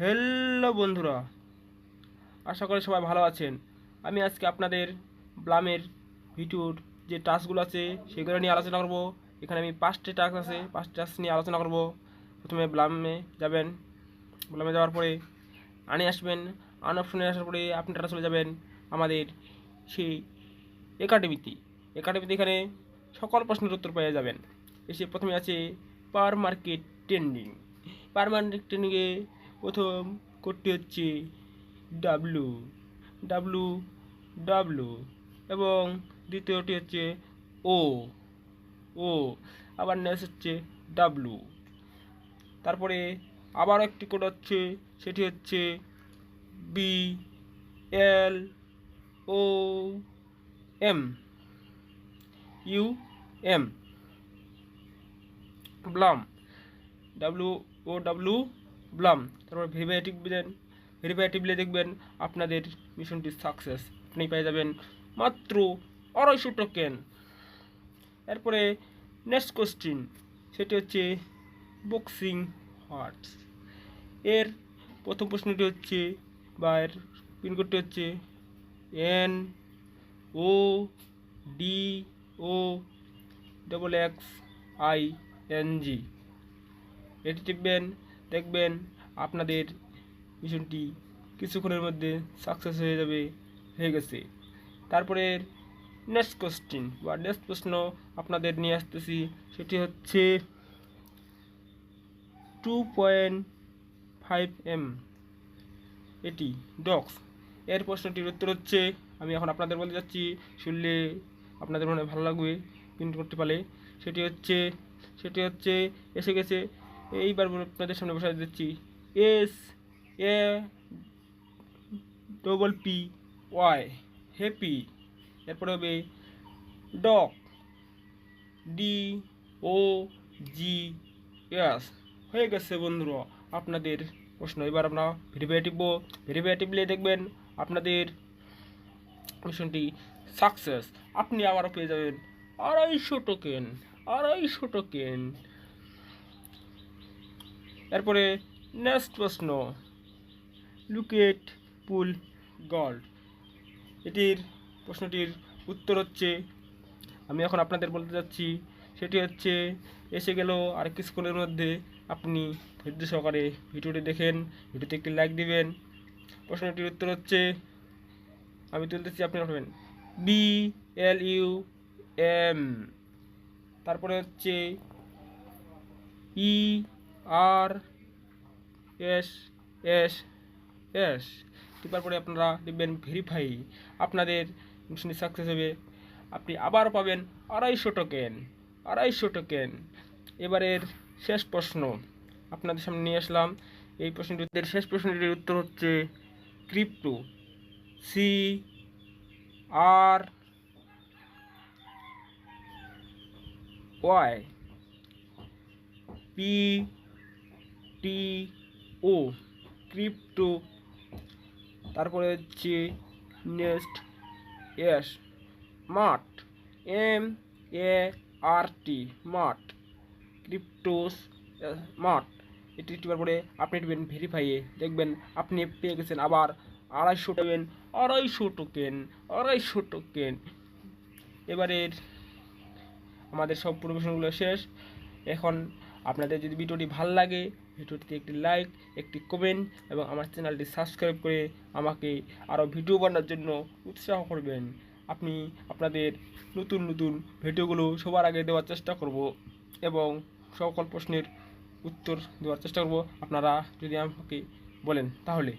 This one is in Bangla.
হ্যালো বন্ধুরা, আশা করি সবাই ভালো আছেন। আমি আজকে আপনাদের ব্লামের ভিডিওর যে টাস্কগুলো আছে সেগুলো নিয়ে আলোচনা করব। এখানে আমি 5টি টাস্ক আছে, 5টি টাস্ক নিয়ে আলোচনা করব। প্রথমে ব্লামে যাবেন, ব্লামে যাওয়ার পরে আনে আসবেন, আন অপশনে আসার পরে আপনারা চলে যাবেন আমাদের সেই একাডেমিতে। এখানে সকল প্রশ্নের উত্তর পেয়ে যাবেন। এসে প্রথমে আছে পার মার্কেট ট্রেন্ডিং। পার মার্কেট ট্রেন্ডিংয়ে প্রথম কোডটি হচ্ছে ডাব্লু ডাব্লু ডাব্লু এবং দ্বিতীয়টি হচ্ছে ও ও আবার নেক্সট হচ্ছে ডাব্লু। তারপরে আবার একটি কোড হচ্ছে, সেটি হচ্ছে B L O M U M ব্লাম WOW ব্লাম। তারপর ভেরিফাই দেখবেন আপনাদের মিশনটি সাকসেস। আপনি পেয়ে যাবেন মাত্র 250 টোকেন। এরপরে নেক্সট কোশ্চিন, সেটি হচ্ছে বক্সিং হার্টস। এর প্রথম প্রশ্নটি হচ্ছে বা এর পিনকোডটি হচ্ছে NODOXXING। এটি টিপবেন, দেখবেন আপনাদের মিশনটি কিছুক্ষণের মধ্যে সাকসেস হয়ে গেছে। তারপরে নেক্সট কোশ্চিন বা নেক্সট প্রশ্ন আপনাদের নিয়ে আসতেছি, সেটি হচ্ছে 2.5M এটি ডক্স। এর প্রশ্নটির উত্তর হচ্ছে, আমি এখন আপনাদের বলতে যাচ্ছি, শুনলে আপনাদের মনে ভালো লাগবে প্রিন্ট করতে পারলে। সেটি হচ্ছে এসে গেছে। এইবার আপনাদের সামনে বসাতে দিচ্ছি SAPPY হ্যাপি। এরপরে হবে ডগ DOGS। হয়ে গেছে বন্ধুরা আপনাদের প্রশ্ন। এবার আমরা ভেরিফাই দেখবেন আপনাদের মিশনটি সাকসেস। আপনি আবারও পেয়ে যাবেন 250 টোকেন। এরপরে নেক্সট প্রশ্ন, লুকেট পুল গোল্ড। এটির প্রশ্নটির উত্তর হচ্ছে, আমি এখন আপনাদের বলতে যাচ্ছি, সেটি হচ্ছে এসে গেল আর কিছুক্ষণের মধ্যে। আপনি ধৈর্য সহকারে ভিডিওটি দেখেন, ভিডিওতে একটি লাইক দিবেন। প্রশ্নটির উত্তর হচ্ছে, আমি তুলতেছি, আপনি উঠবেন BLUM। তারপরে হচ্ছে ERSSS। তারপরে আপনারা দেখবেন ভেরিফাই। আপনাদের মিশন সাকসেস হবে। আপনি আবার পাবেন 250 টোকেন। এবারের শেষ প্রশ্ন আপনাদের সামনে নিয়ে আসলাম। এই প্রশ্নটির শেষ প্রশ্নটির উত্তর হচ্ছে ক্রিপ্টো CRYPTO ক্রিপ্টো। তারপরে হচ্ছে next mart MART mart cryptos mart. এটি টিপার পরে আপনি টিপবেন ভেরিফাইয়ে, দেখবেন আপনি পেয়ে গেছেন আবার 250 টোকেন। এবারের আমাদের সব প্রমোশনগুলো শেষ। এখন আপনাদের যদি ভিডিওটি ভালো লাগে, ভিডিওটিতে একটি লাইক, একটি কমেন্ট এবং আমার চ্যানেলটি সাবস্ক্রাইব করে আমাকে আরও ভিডিও বানানোর জন্য উৎসাহ করবেন। আপনি আপনাদের নতুন ভিডিওগুলো সবার আগে দেওয়ার চেষ্টা করব এবং সকল প্রশ্নের উত্তর দেওয়ার চেষ্টা করব, আপনারা যদি আমাকে বলেন তাহলে।